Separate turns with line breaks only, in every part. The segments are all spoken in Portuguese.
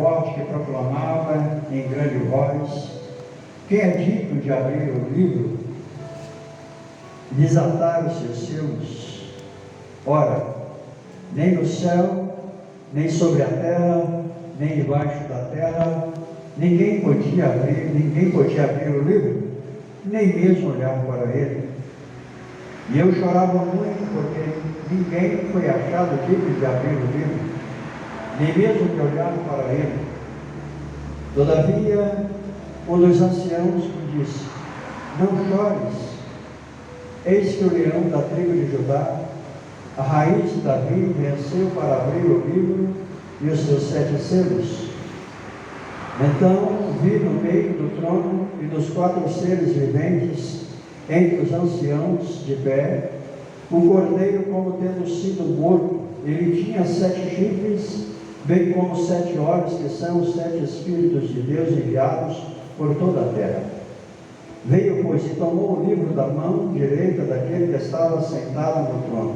forte que proclamava em grande voz: quem é digno de abrir o livro, desatar os seus selos? Ora, nem no céu, nem sobre a terra, nem debaixo da terra, ninguém podia abrir o livro, nem mesmo olhar para ele. E eu chorava muito, porque ninguém foi achado digno de abrir o livro, nem mesmo de olhar para ele. Todavia, um dos anciãos me disse: não chores, eis que o leão da tribo de Judá, a raiz de Davi, venceu para abrir o livro e os seus 7 selos. Então vi no meio do trono e dos 4 seres viventes, entre os anciãos de pé, um cordeiro como tendo sido morto. Ele tinha 7 chifres, bem como 7 olhos, que são os 7 Espíritos de Deus enviados por toda a terra. Veio, pois, e tomou o livro da mão direita daquele que estava sentado no trono.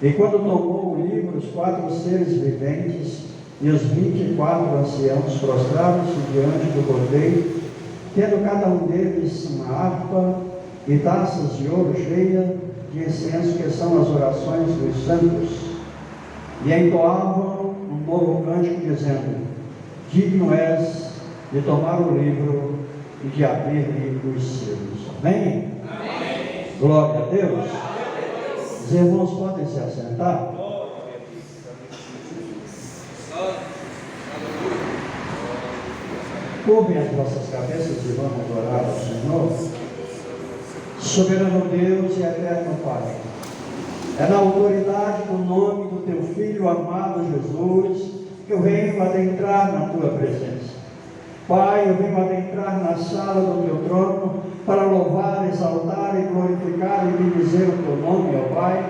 E quando tomou o livro, os 4 seres viventes e os 24 anciãos prostraram-se diante do cordeiro, tendo cada um deles uma harpa e taças de ouro cheia de incenso, que são as orações dos santos, e entoavam um novo cântico, dizendo: digno és de tomar o livro e de abrir-lhe os selos. Amém? Amém. Glória a Deus. Os irmãos podem se assentar. Curvem as vossas cabeças e vamos orar ao Senhor. Soberano Deus e eterno Pai, é na autoridade do nome do Teu Filho amado Jesus que eu venho adentrar na Tua presença. Pai, eu venho adentrar na sala do Teu trono para louvar, exaltar e glorificar e bendizer o Teu nome, ó Pai,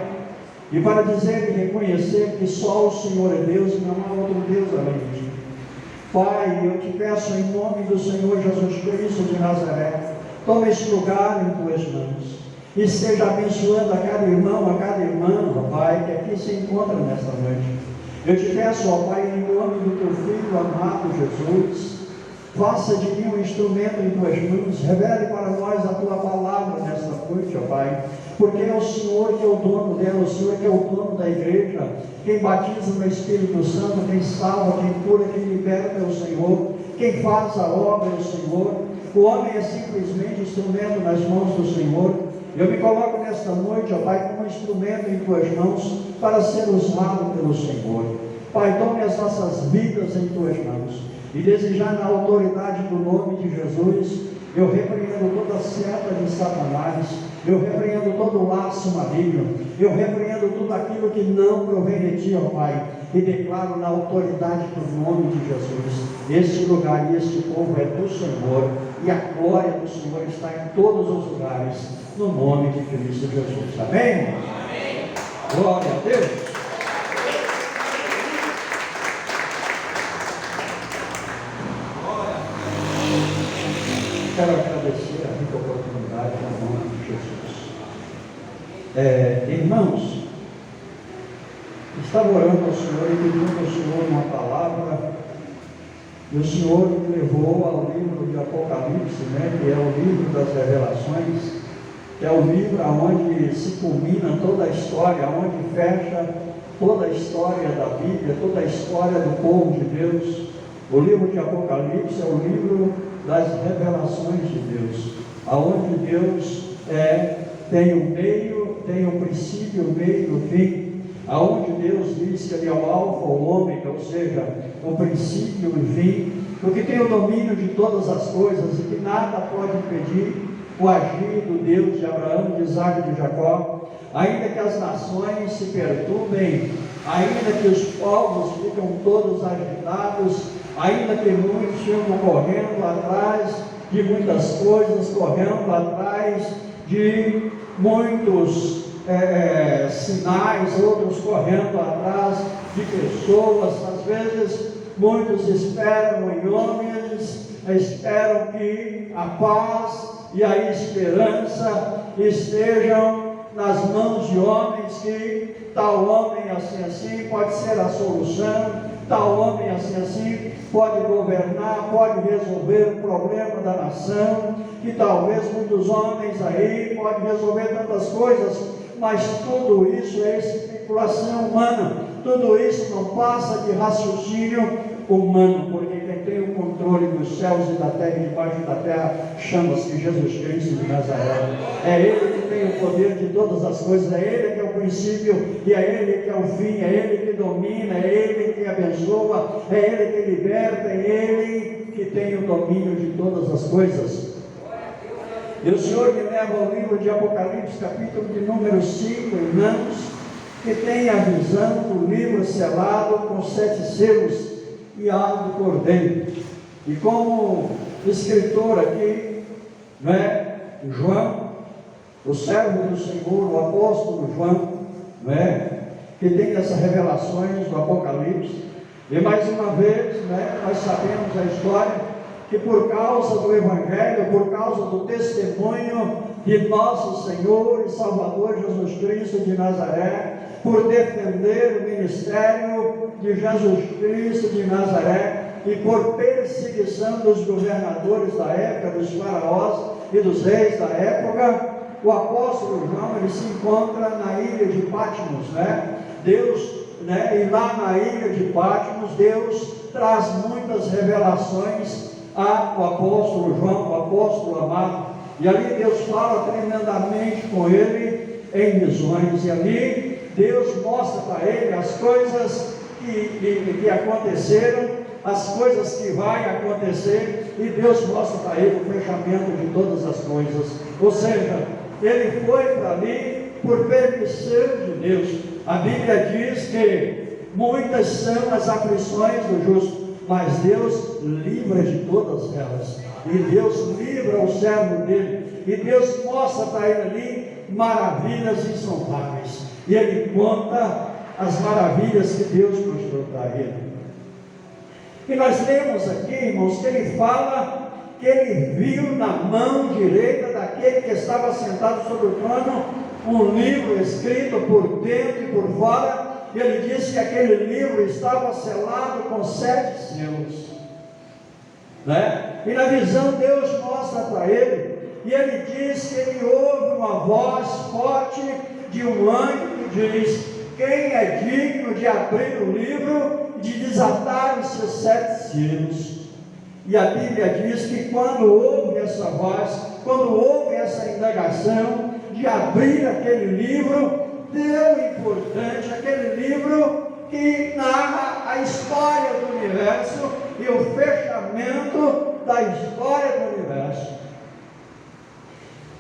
e para dizer e reconhecer que só o Senhor é Deus e não há outro Deus além de Ti. Pai, eu te peço em nome do Senhor Jesus Cristo de Nazaré, toma este lugar em Tuas mãos e esteja abençoando a cada irmão, a cada irmã, ó Pai, que aqui se encontra nesta noite. Eu te peço, ó Pai, em nome do Teu Filho amado Jesus, faça de mim um instrumento em Tuas mãos, revele para nós a Tua palavra nesta noite, ó Pai, porque é o Senhor que é o dono dela, o Senhor que é o dono da igreja, quem batiza no Espírito Santo, quem salva, quem cura, quem liberta é o Senhor, quem faz a obra é o Senhor. O homem é simplesmente instrumento nas mãos do Senhor. Eu me coloco nesta noite, ó Pai, como instrumento em Tuas mãos para ser usado pelo Senhor. Pai, tome as nossas vidas em Tuas mãos e desejar na autoridade do nome de Jesus, eu repreendo toda seta de Satanás, eu repreendo todo laço maligno, eu repreendo tudo aquilo que não provém de Ti, ó Pai, e declaro na autoridade do nome de Jesus, este lugar e este povo é do Senhor, e a glória do Senhor está em todos os lugares, no nome de Cristo Jesus. Amém? Amém. Glória a Deus. Quero agradecer a rica oportunidade no nome de Jesus. Irmãos, estava orando ao Senhor e pedindo ao Senhor uma palavra, e o Senhor me levou ao livro de Apocalipse, que é o livro das revelações, que é o livro onde se culmina toda a história, onde fecha toda a história da Bíblia, toda a história do povo de Deus. O livro de Apocalipse é o livro das revelações de Deus, aonde Deus tem o meio, tem o princípio, o meio e o fim, aonde Deus diz que Ele é o alfa, o ômega, ou seja, o princípio e o fim, porque tem o domínio de todas as coisas e que nada pode impedir o agir do Deus de Abraão, de Isaac e de Jacó. Ainda que as nações se perturbem, ainda que os povos ficam todos agitados, ainda que muitos ficam correndo atrás de muitas coisas, correndo atrás de muitos sinais, outros correndo atrás de pessoas, às vezes muitos esperam em homens, esperam que a paz e a esperança estejam nas mãos de homens, que tal homem assim pode ser a solução, tal homem assim, pode governar, pode resolver o problema da nação, que talvez muitos homens aí podem resolver tantas coisas, mas tudo isso é especulação humana, tudo isso não passa de raciocínio humano, porque quem tem o controle dos céus e da terra e debaixo da terra chama-se Jesus Cristo de Nazaré. É Ele que tem o poder de todas as coisas, é Ele que é o princípio e é Ele que é o fim, é Ele que domina, é Ele que abençoa, é Ele que liberta, é Ele que tem o domínio de todas as coisas. E o Senhor me leva ao livro de Apocalipse, capítulo de número 5, irmãos, que tem a visão do livro selado com 7 selos e algo do Cordeiro. E como escritor aqui, né, João, o servo do Senhor, o apóstolo João, né, que tem essas revelações do Apocalipse, e mais uma vez, né, nós sabemos a história, que por causa do Evangelho, por causa do testemunho de nosso Senhor e Salvador Jesus Cristo de Nazaré, por defender o ministério de Jesus Cristo de Nazaré e por perseguição dos governadores da época, dos faraós e dos reis da época, o apóstolo João ele se encontra na ilha de Patmos, né? Deus, né? E lá na ilha de Patmos, Deus traz muitas revelações ao apóstolo João, o apóstolo amado, e ali Deus fala tremendamente com ele em visões, e ali Deus mostra para ele as coisas que aconteceram, as coisas que vai acontecer, e Deus mostra para ele o fechamento de todas as coisas. Ou seja, ele foi para ali por permissão de Deus. A Bíblia diz que muitas são as aflições do justo, mas Deus livra de todas elas, e Deus livra o servo dele, e Deus mostra para ele ali maravilhas insondáveis, e ele conta as maravilhas que Deus mostrou para ele. E nós lemos aqui, irmãos, que ele fala que ele viu na mão direita daquele que estava sentado sobre o trono um livro escrito por dentro e por fora. E ele disse que aquele livro estava selado com 7 selos, né? E na visão Deus mostra para ele, e ele diz que ele ouve uma voz forte de um anjo que diz: quem é digno de abrir o livro e de desatar os seus 7 selos? E a Bíblia diz que quando ouve essa voz, quando ouve essa indagação de abrir aquele livro tão importante, aquele livro que narra a história do universo e o fechamento da história do universo.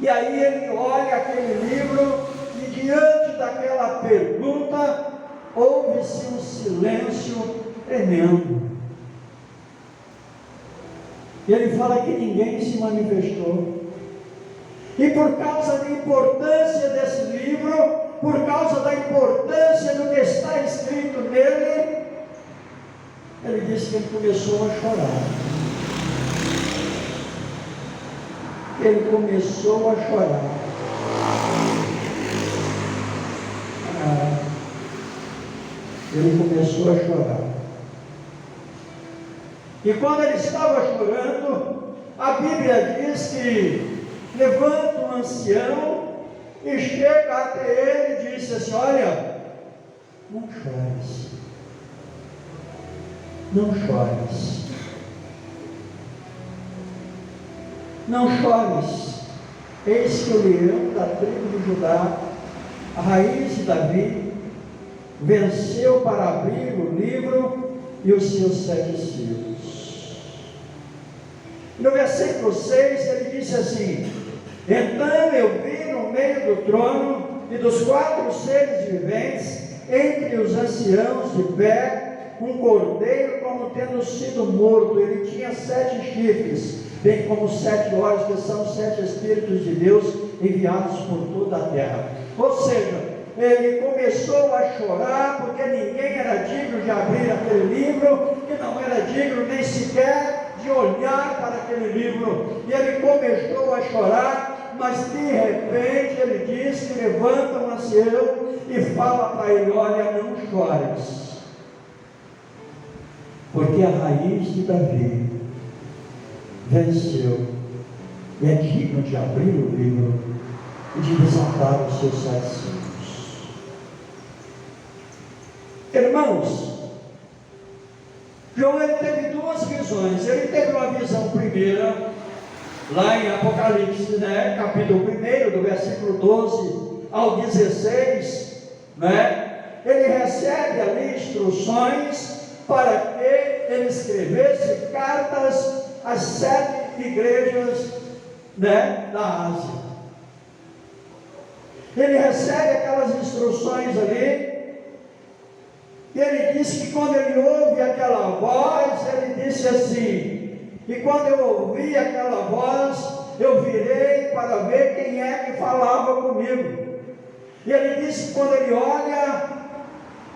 E aí ele olha aquele livro e diante daquela pergunta houve-se um silêncio tremendo. E ele fala que ninguém se manifestou. E por causa da importância desse livro, por causa da importância do que está escrito nele, ele disse que ele começou a chorar. Ele começou a chorar. Ele começou a chorar. E quando ele estava chorando, a Bíblia diz que levanta um ancião e chega até ele e disse assim: olha, não chores, não chores, não chores, eis que o leão da tribo de Judá, a raiz de Davi, venceu para abrir o livro e os seus 7 selos. No versículo 6 ele disse assim: então eu vi no meio do trono e dos 4 seres viventes, entre os anciãos de pé, um cordeiro como tendo sido morto. Ele tinha 7 chifres, bem como 7 olhos, que são 7 Espíritos de Deus enviados por toda a terra. Ou seja, ele começou a chorar porque ninguém era digno de abrir aquele livro, que não era digno nem sequer de olhar para aquele livro. E ele começou a chorar, mas de repente ele diz que levanta um ancião e fala para ele: olha, não chores. porque a raiz de Davi venceu e é digno de abrir o livro e de desatar os seus 7 sinos. Irmãos, João ele teve 2 visões. Ele teve uma visão primeira, lá em Apocalipse, capítulo 1, do versículo 12 ao 16, ele recebe ali instruções para que ele escrevesse cartas às 7 igrejas da Ásia. Ele recebe aquelas instruções ali, e ele disse que quando ele ouve aquela voz, ele disse assim: e quando eu ouvi aquela voz, eu virei para ver quem é que falava comigo. E ele disse que quando ele olha,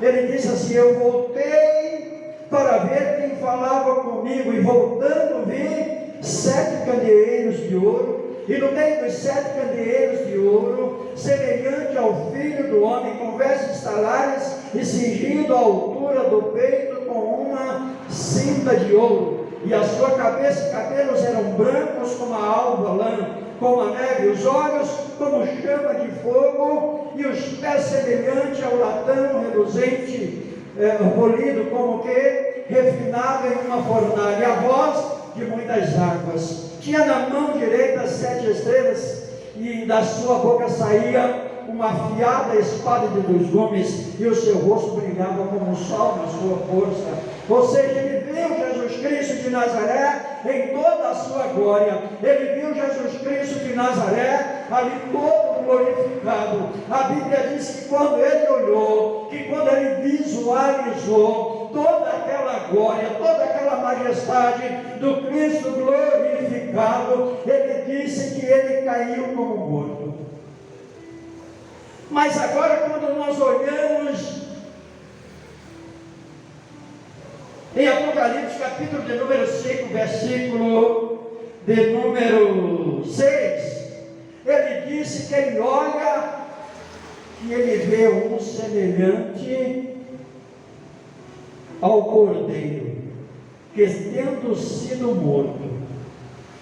ele disse assim: eu voltei para ver quem falava comigo, e voltando vi 7 candeeiros de ouro, e no meio dos 7 candeeiros de ouro, semelhante ao Filho do Homem, com vestes talares e cingido à altura do peito com uma cinta de ouro, e a sua cabeça e cabelos eram brancos como a alva lã, como a neve, os olhos como chama de fogo, e os pés semelhante ao latão reluzente, polido como que refinado em uma fornalha, e a voz de muitas águas. Tinha na mão direita 7 estrelas, e da sua boca saía uma afiada espada de 2 gumes, e o seu rosto brilhava como o sol na sua força. Ou seja, ele viu Jesus Cristo de Nazaré em toda a sua glória. Ele viu Jesus Cristo de Nazaré ali todo glorificado. A Bíblia diz que quando ele olhou, que quando ele visualizou toda aquela glória, toda aquela majestade do Cristo glorificado, ele disse que ele caiu como morto. Mas agora, quando nós olhamos em Apocalipse, capítulo de número 5, versículo de número 6, ele disse que ele olha e ele vê um semelhante ao cordeiro, que tendo sido morto.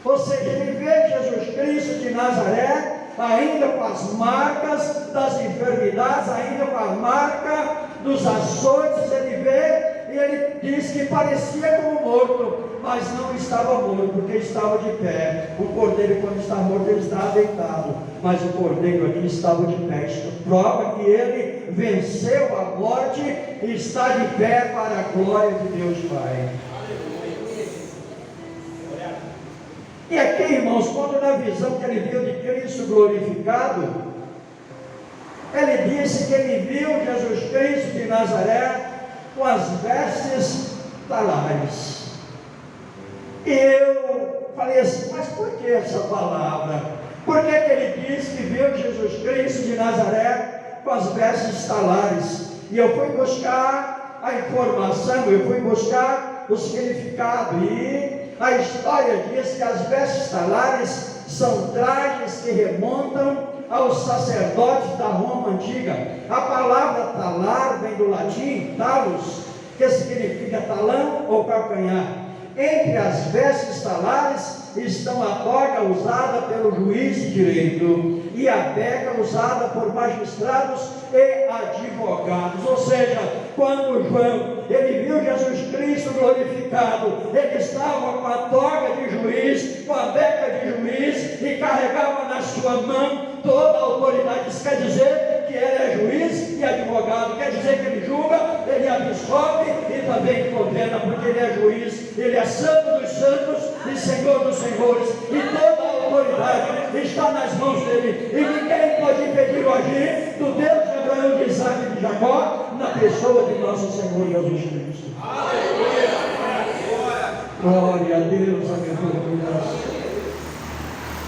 Ou seja, ele vê Jesus Cristo de Nazaré, ainda com as marcas das enfermidades, ainda com a marca dos açoites, ele vê, e ele diz que parecia como morto, mas não estava morto, porque estava de pé. O cordeiro, quando está morto, ele está deitado, mas o cordeiro aqui estava de pé. Isso prova que ele venceu a morte e está de pé para a glória de Deus Pai. E aqui, irmãos, quando na visão que ele viu de Cristo glorificado, ele disse que ele viu Jesus Cristo de Nazaré com as vestes talares. E eu falei assim: mas por que essa palavra? Por que ele disse que viu Jesus Cristo de Nazaré com as vestes talares? E eu fui buscar a informação, eu fui buscar o significado, e a história diz que as vestes talares são trajes que remontam aos sacerdotes da Roma antiga. A palavra talar vem do latim talos, que significa talão ou calcanhar. Entre as vestes talares estão a toga usada pelo juiz de direito e a bega usada por magistrados e advogados. Ou seja, quando João ele viu Jesus Cristo glorificado, ele estava com a toga de juiz, com a bega de juiz, e carregava na sua mão toda a autoridade. Isso quer dizer que ele é juiz e advogado, quer dizer que ele julga, ele absolve e também condena, porque ele é juiz, ele é santo dos santos e senhor dos senhores, e toda a autoridade está nas mãos dele, e ninguém pode impedir o agir do Deus de Abraão, de Isaac e de Jacó, na pessoa de nosso Senhor Jesus Cristo. Aleluia! Glória a Deus, aleluia.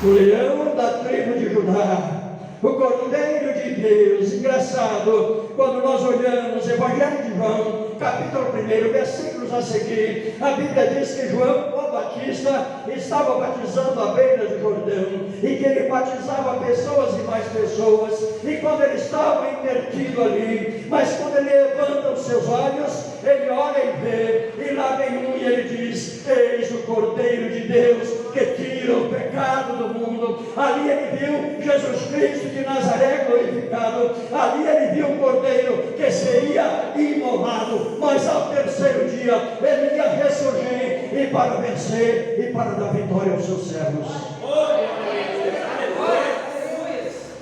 O leão da tribo de Judá, o Cordeiro de Deus. Engraçado, quando nós olhamos o Evangelho de João, capítulo 1, versículos a seguir, a Bíblia diz que João o Batista estava batizando à beira do Jordão, e que ele batizava pessoas e mais pessoas, e quando ele estava intertido ali, mas quando ele levanta os seus olhos, ele olha e vê, e lá vem um e ele diz: eis o Cordeiro de Deus, que tira o pecado do mundo. Ali ele viu Jesus Cristo de Nazaré glorificado, ali ele viu o Cordeiro que seria imolado, mas ao terceiro dia ele ia ressurgir, e para vencer, e para dar vitória aos seus servos.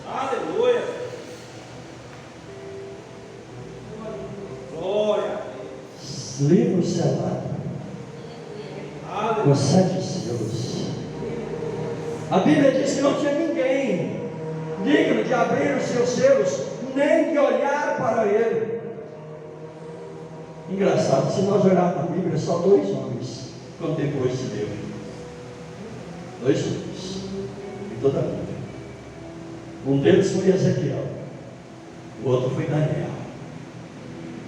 Aleluia. Glória.
Livro selado com 7 selos. A Bíblia diz que não tinha ninguém digno de abrir os seus selos, nem de olhar para ele. Engraçado, se nós olharmos na Bíblia, só 2 homens contemplou esse livro. 2 homens em toda a Bíblia. Um deles foi Ezequiel, o outro foi Daniel.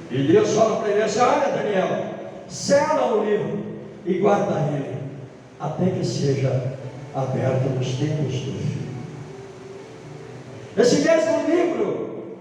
E Deus fala para ele assim: olha, Daniel, sela o livro e guarda ele até que seja aberto nos tempos do fim. Esse mesmo livro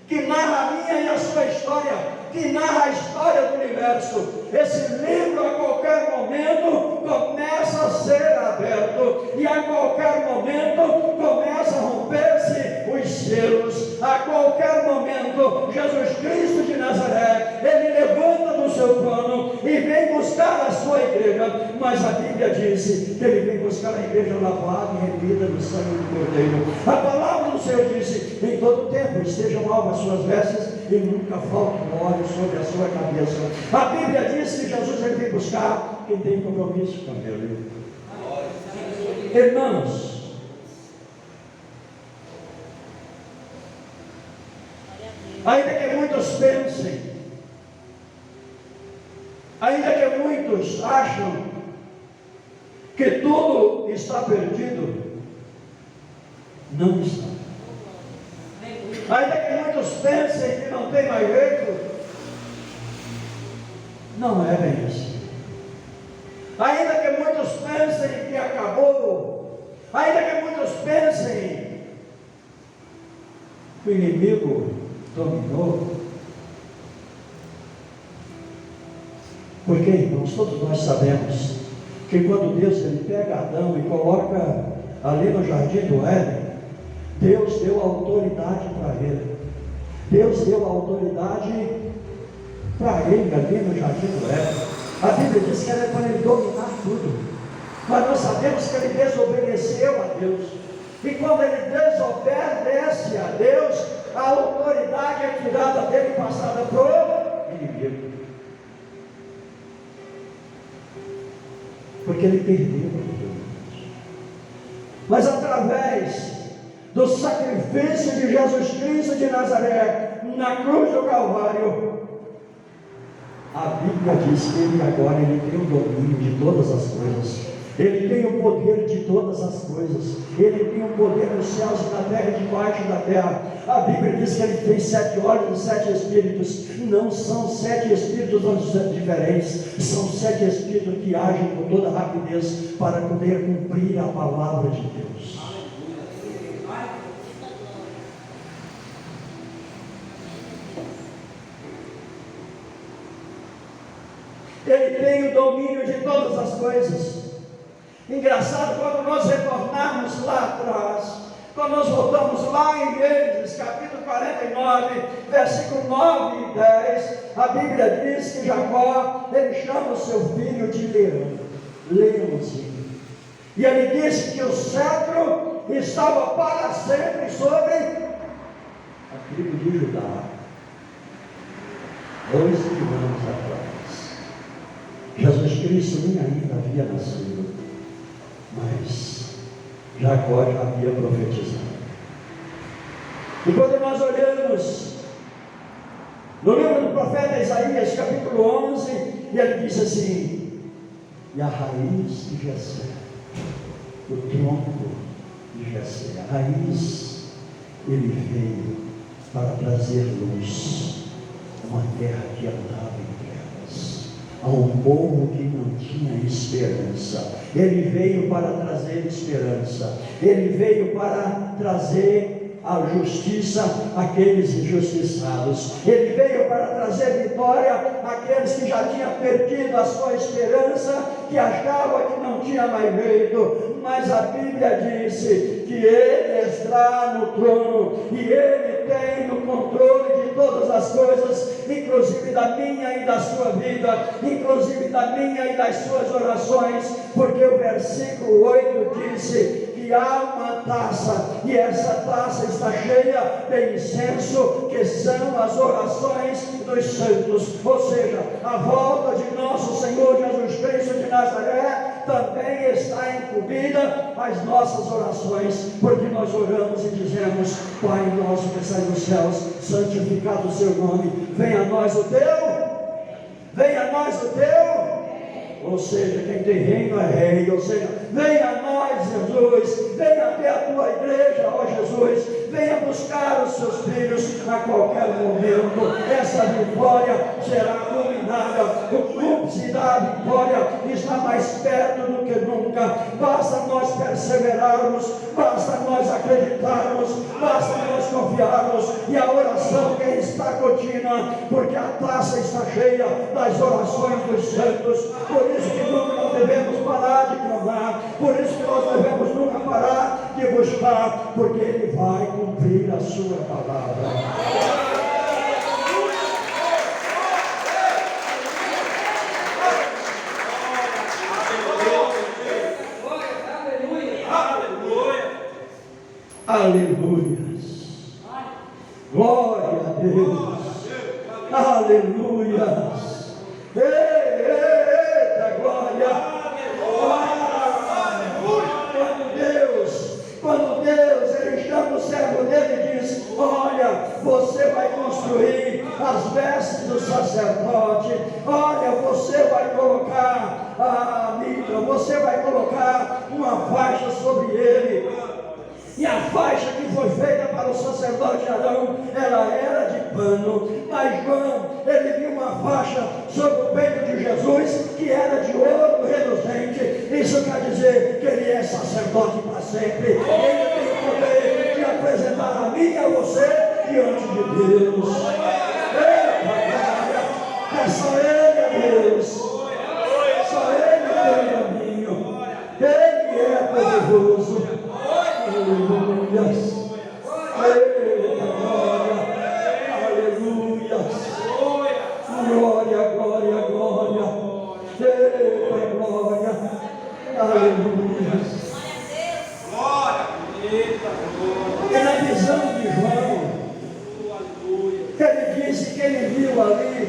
que narra a minha e a sua história, que narra a história do universo, esse livro a qualquer momento começa a ser aberto, e a qualquer momento começa a romper-se os selos. A qualquer momento Jesus Cristo de Nazaré, ele levanta do seu trono e vem buscar a sua igreja. Mas a Bíblia disse que ele vem buscar a igreja lavada e remida no sangue do Cordeiro. A palavra do Senhor disse: em todo tempo estejam alvas as suas vestes e nunca falte óleo sobre a sua cabeça. A Bíblia diz que Jesus ele vem buscar quem tem compromisso com ele. Irmãos, ainda que muitos pensem, ainda que muitos acham que tudo está perdido, não está. Ainda que muitos pensem que não tem mais jeito, não é bem assim. Ainda que muitos pensem que acabou, ainda que muitos pensem que o inimigo dominou, porque, irmãos, todos nós sabemos que quando Deus ele pega Adão e coloca ali no jardim do Éden, Deus deu autoridade para ele. Deus deu autoridade para ele ali no jardim do Éden. A Bíblia diz que era para ele dominar tudo, mas nós sabemos que ele desobedeceu a Deus, e quando ele desobedece a Deus, a autoridade é tirada dele e passada para o inimigo, porque ele perdeu a autoridade. Mas através do sacrifício de Jesus Cristo de Nazaré na cruz do Calvário, a Bíblia diz que ele agora ele tem o domínio de todas as coisas. Ele tem o poder de todas as coisas. Ele tem o poder nos céus e na terra e debaixo da terra. A Bíblia diz que ele tem 7 olhos e 7 espíritos. Não são 7 espíritos diferentes, são 7 espíritos que agem com toda rapidez para poder cumprir a palavra de Deus. Ele tem o domínio de todas as coisas. Engraçado, quando nós retornarmos lá atrás, quando nós voltamos lá em Gênesis, capítulo 49, versículo 9 e 10, a Bíblia diz que Jacó, ele chama o seu filho de leãozinho, e ele disse que o cetro estava para sempre sobre a tribo de Judá. 2 mil anos atrás, Jesus Cristo nem ainda havia nascido, mas Jacó já havia profetizado. E quando nós olhamos no livro do profeta Isaías, capítulo 11, e ele diz assim: e a raiz de Jessé, o tronco de Jessé, a raiz, ele veio para trazer luz. uma terra que andava em trevas, a um povo que não tinha esperança. Ele veio para trazer esperança, ele veio para trazer a justiça àqueles injustiçados, ele veio para trazer vitória àqueles que já tinham perdido a sua esperança, que achavam que não tinha mais jeito. Mas a Bíblia disse que ele está no trono e ele tem no controle de todas as coisas, inclusive da minha e da sua vida, inclusive da minha e das suas orações, porque o versículo 8 disse que há uma taça, e essa taça está cheia de incenso, que são as orações dos santos. Ou seja, a volta de nosso Senhor Jesus Cristo de Nazaré também está incumbida às nossas orações, porque nós oramos e dizemos: Pai nosso que estás nos céus, santificado o seu nome, venha a nós o teu, venha a nós o teu. Ou seja, quem tem reino é rei. Ou seja, venha a nós, Jesus, venha até a tua igreja, ó Jesus, venha buscar os seus filhos a qualquer momento. Essa vitória será culminada, o cúmplice da vitória está mais perto do que nunca. Basta nós perseverarmos, basta nós acreditarmos, basta nós confiarmos, e a oração que está contínua, porque a taça está cheia das orações dos santos. Por isso que nunca nós devemos parar de clamar, por isso que nós devemos nunca parar de buscar, porque Ele vai cumprir a sua palavra. Aleluias, glória a Deus, aleluias, eita glória. Quando Deus ele chama o servo dele e diz: olha, você vai construir as vestes do sacerdote, olha, você vai colocar a mitra, você vai colocar uma faixa sobre ele. E a faixa que foi feita para o sacerdote Arão, ela era de pano. Mas João, ele viu uma faixa sobre o peito de Jesus, que era de ouro reluzente. Isso quer dizer que ele é sacerdote para sempre. Ele tem o poder de apresentar a mim e a você diante de Deus. É só Ele, Deus. Só Ele tem o caminho. Ele é poderoso. Aleluias, eita glória, aleluias, glória, glória, glória, eita glória, aleluias, glória, eita glória. E na visão de João, ele disse que ele viu ali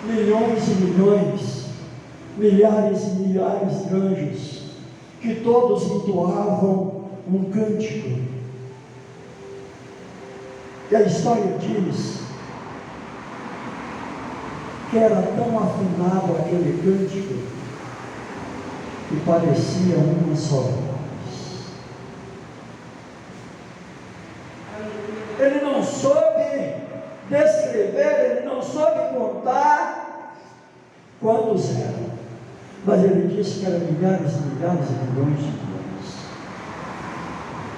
milhões e milhões, milhares e milhares de anjos, que todos entoavam um cântico. E a história diz que era tão afinado aquele cântico que parecia uma só voz. Ele não soube descrever, ele não soube contar quantos eram, mas ele disse que eram milhares e milhares e milhões de milhões.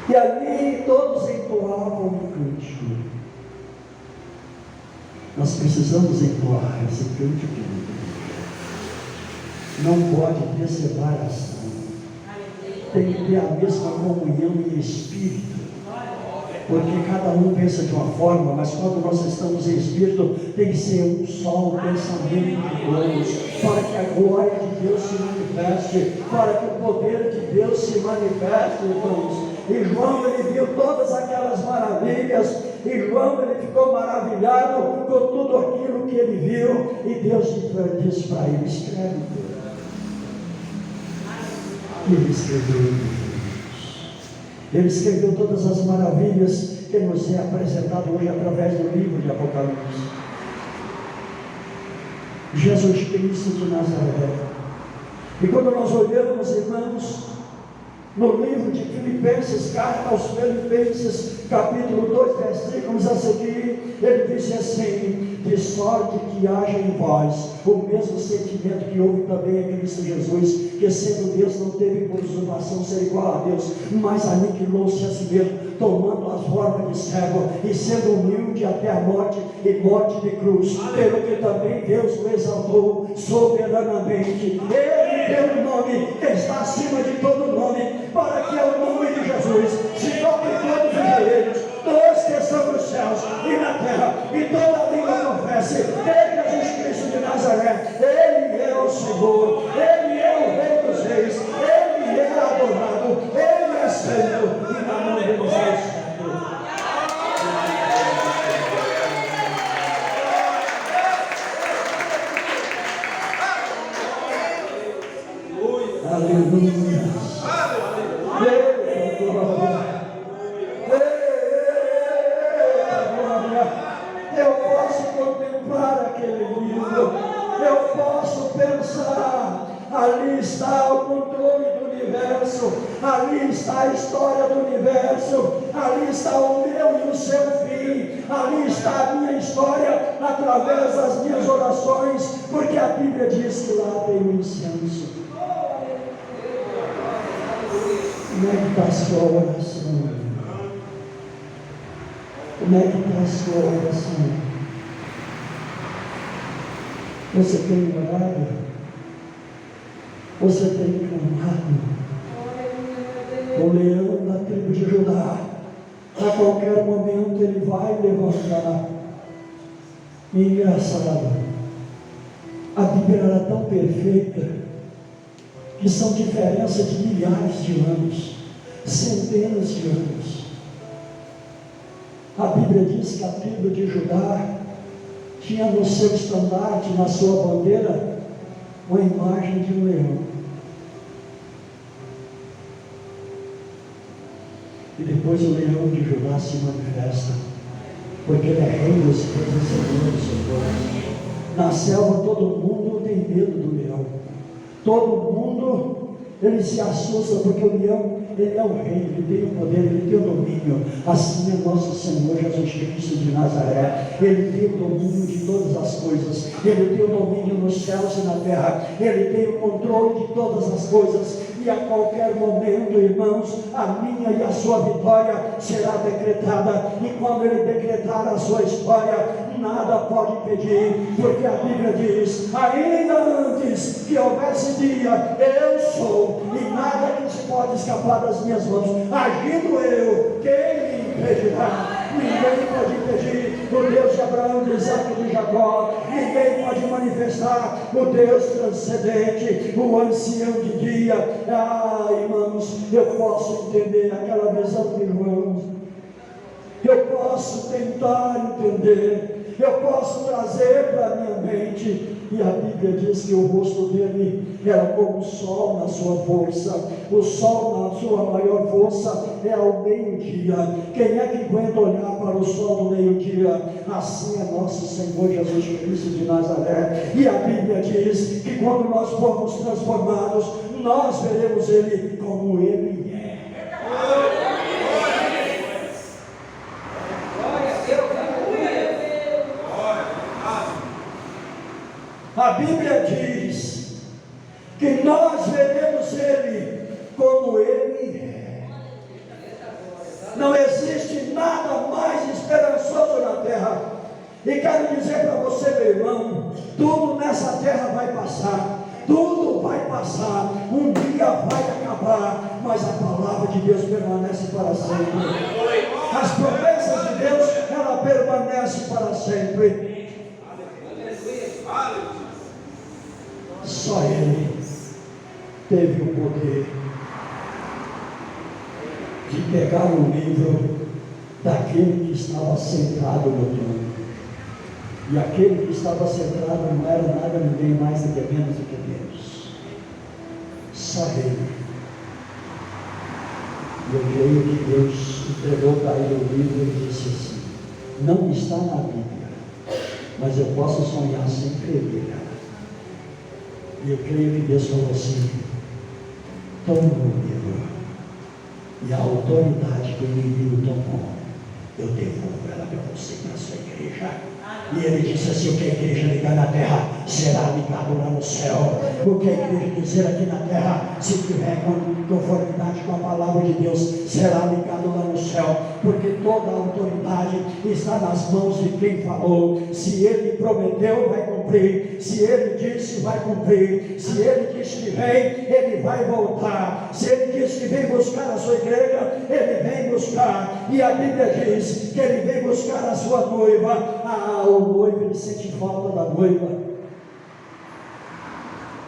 E ali todos entoavam um cântico. Nós precisamos entoar esse cântico. Não pode ter separação. Tem que ter a mesma comunhão em espírito. Porque cada um pensa de uma forma, mas quando nós estamos em espírito, tem que ser um só o pensamento de Deus, para que a glória de Deus se manifeste, para que o poder de Deus se manifeste, irmãos. E João, ele viu todas aquelas maravilhas, e João, ele ficou maravilhado com tudo aquilo que ele viu, e Deus disse para ele: escreve. E ele escreveu. Ele escreveu todas as maravilhas que nos é apresentado hoje através do livro de Apocalipse. Jesus Cristo de Nazaré. E quando nós olhamos, irmãos, no livro de Filipenses, carta aos Filipenses, capítulo 2, versículos a seguir, ele disse assim: de sorte que haja em vós o mesmo sentimento que houve também em Cristo Jesus, que sendo Deus não teve por usurpação ser igual a Deus, mas aniquilou-se a si mesmo, tomando a forma de servo e sendo humilde até a morte e morte de cruz, pelo que também Deus o exaltou soberanamente. Ele deu um nome que está acima de todo nome, para que ao nome de Jesus se dobre todos os joelhos, todos que estão nos céus e na terra, e toda língua confesse que Jesus Cristo de Nazaré, Ele é o Senhor, Ele é o Rei dos Reis, Ele é adorado, Ele é santo, e na mão de Deus é santo. Aleluia. Eu posso contemplar aquele livro, eu posso pensar, ali está o controle do universo, ali está a história do universo, ali está o meu e o seu fim, ali está a minha história através das minhas orações, porque a Bíblia diz que lá tem o incenso. Como é que está a sua oração? Como é que está a sua oração? Você tem orado? Você tem clamado? O leão da tribo de Judá, a qualquer momento ele vai levantar. E engraçado, a Bíblia era tão perfeita que são diferenças de milhares de anos, centenas de anos. A Bíblia diz que a tribo de Judá tinha no seu estandarte, na sua bandeira, uma imagem de um leão. E depois o leão de Judá se manifesta, porque ele é rei dos reis e senhor dos senhores. Na selva todo mundo tem medo do leão. Todo mundo, ele se assusta, porque o leão, ele é o rei, ele tem o poder, ele tem o domínio. Assim é nosso Senhor Jesus Cristo de Nazaré. Ele tem o domínio de todas as coisas, ele tem o domínio nos céus e na terra, ele tem o controle de todas as coisas. E a qualquer momento, irmãos, a minha e a sua vitória será decretada. E quando ele decretar a sua história, nada pode impedir, porque a Bíblia diz: ainda antes que houvesse dia, eu sou, e nada que se pode escapar das minhas mãos. Agindo eu, quem me impedirá? Ninguém pode impedir o Deus de Abraão, de Isaac e de Jacó. Ninguém pode manifestar o Deus transcendente, o ancião de dia. Irmãos, eu posso entender aquela visão de João, eu posso tentar entender, eu posso trazer para a minha mente. E a Bíblia diz que o rosto dele era como o sol na sua força. O sol na sua maior força é ao meio-dia. Quem é que aguenta olhar para o sol do meio-dia? Assim é nosso Senhor Jesus Cristo de Nazaré. E a Bíblia diz que quando nós formos transformados, nós veremos ele como ele é. A Bíblia diz que nós veremos ele como ele é. Não existe nada mais esperançoso na terra. E quero dizer para você, meu irmão, tudo nessa terra vai passar. Tudo vai passar, um dia vai acabar, mas a palavra de Deus permanece para sempre. As promessas de Deus, ela permanece para sempre. Só Ele teve o poder de pegar o livro daquele que estava sentado no trono. E aquele que estava sentado não era nada, ninguém mais, ninguém menos do que Deus. Só Ele. E eu creio que Deus entregou para ele o livro e disse assim: não está na Bíblia, mas eu posso sonhar sem crer. E eu creio que Deus falou assim: toma o livro,
E a autoridade que o inimigo tomou, eu devolvo ela para você e para a sua igreja. E ele disse assim: o que a igreja ligar na terra será ligado lá no céu. O que a igreja dizer aqui na terra, se tiver conformidade com a palavra de Deus, será ligado lá no céu. Porque toda a autoridade está nas mãos de quem falou. Se ele prometeu, vai cumprir. Se ele disse, vai cumprir. Se ele disse que vem, ele vai voltar. Se ele disse que vem buscar a sua igreja, ele vem buscar. E a Bíblia diz que ele vem buscar a sua noiva. O noivo, ele sente falta da noiva.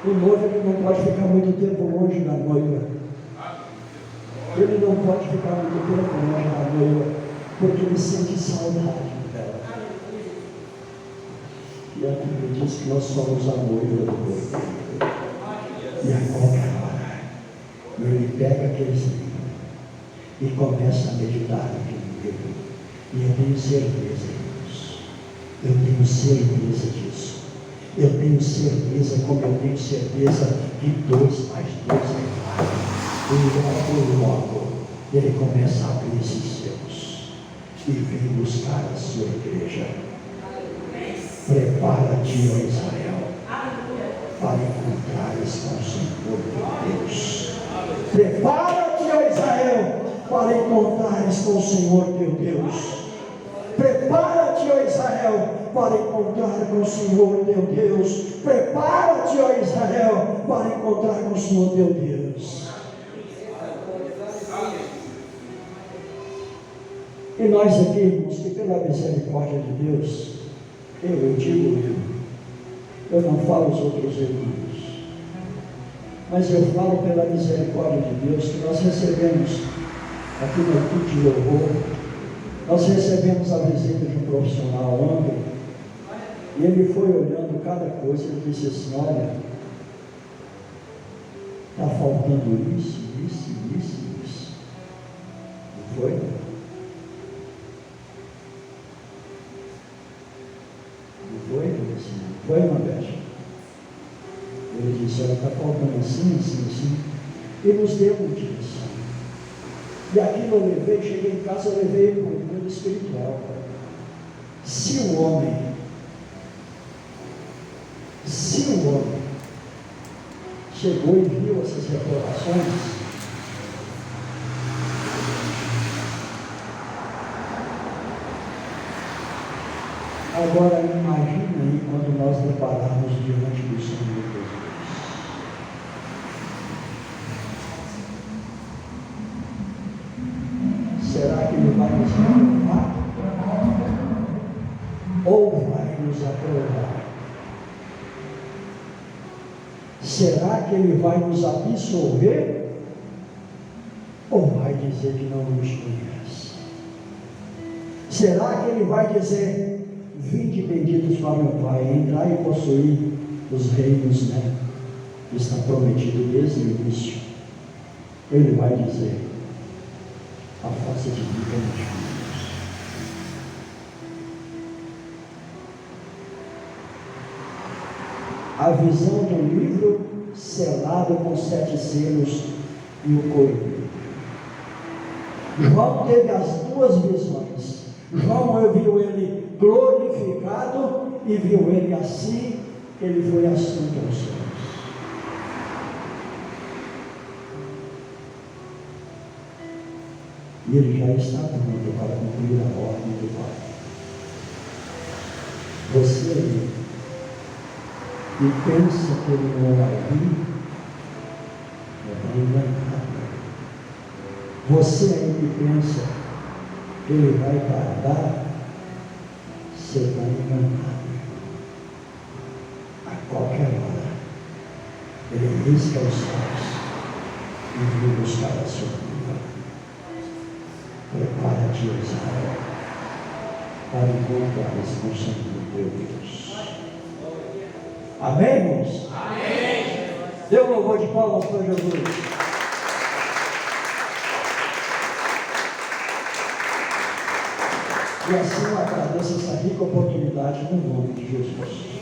O noivo, ele não pode ficar muito tempo longe da noiva. Ele não pode ficar muito tempo longe da noiva, porque ele sente saudade dela. E a Bíblia diz que nós somos a noiva do corpo. E a qualquer hora, ele pega aqueles livros e começa a meditar naquele livro. E eu tenho certeza, irmãos, eu tenho certeza disso. Eu tenho certeza, como eu tenho certeza que 2 mais 2 é 4. E logo ele começa a abrir esses seus e vem buscar a sua igreja. Prepara-te, ó Israel, para encontrares com o Senhor teu Deus. Prepara-te, ó Israel, para encontrares com o Senhor teu Deus. Prepara-te, ó Israel, para encontrar com o Senhor teu Deus. Prepara-te, ó Israel, para encontrar com o Senhor teu Deus. E nós aqui, irmãos, que pela misericórdia de Deus, eu digo eu não falo os outros irmãos, mas eu falo pela misericórdia de Deus, que nós recebemos aqui no culto de louvor, nós recebemos a visita de um profissional ontem, e ele foi olhando cada coisa, ele disse assim: olha, está faltando isso. Não foi? Foi uma vez. Ele disse: olha, está faltando assim. E nos deu uma direção. E aquilo eu levei, cheguei em casa, eu levei para o mundo espiritual. Se o homem chegou e viu essas reprovações, agora imagina aí quando nós depararmos diante do Senhor Jesus. Será que Ele vai nos reprovar? Ou vai nos aprovar? Será que Ele vai nos absolver? Ou vai dizer que não nos conhece? Será que Ele vai dizer: vinde benditos para meu Pai, entrai e possuir os reinos, né? Que está prometido desde o início. Ele vai dizer: afasta de mim, meus filhos. A visão do livro selado com 7 selos e o cordeiro. João teve as 2 visões. João viu ele glorificado e viu ele assim, ele foi assunto aos céus. E ele já está pronto para cumprir a ordem do Pai. Você que pensa que ele não vai vir, está enganado. Você aí que pensa que ele vai tardar, você está enganado. A qualquer hora, ele risca os céus e vem buscar a sua vida. Prepara-te, Israel, para encontrares com o Senhor teu Deus. Amém, irmãos? Amém. Dê um louvor de palmas para Jesus. E assim eu agradeço essa rica oportunidade no nome de Jesus.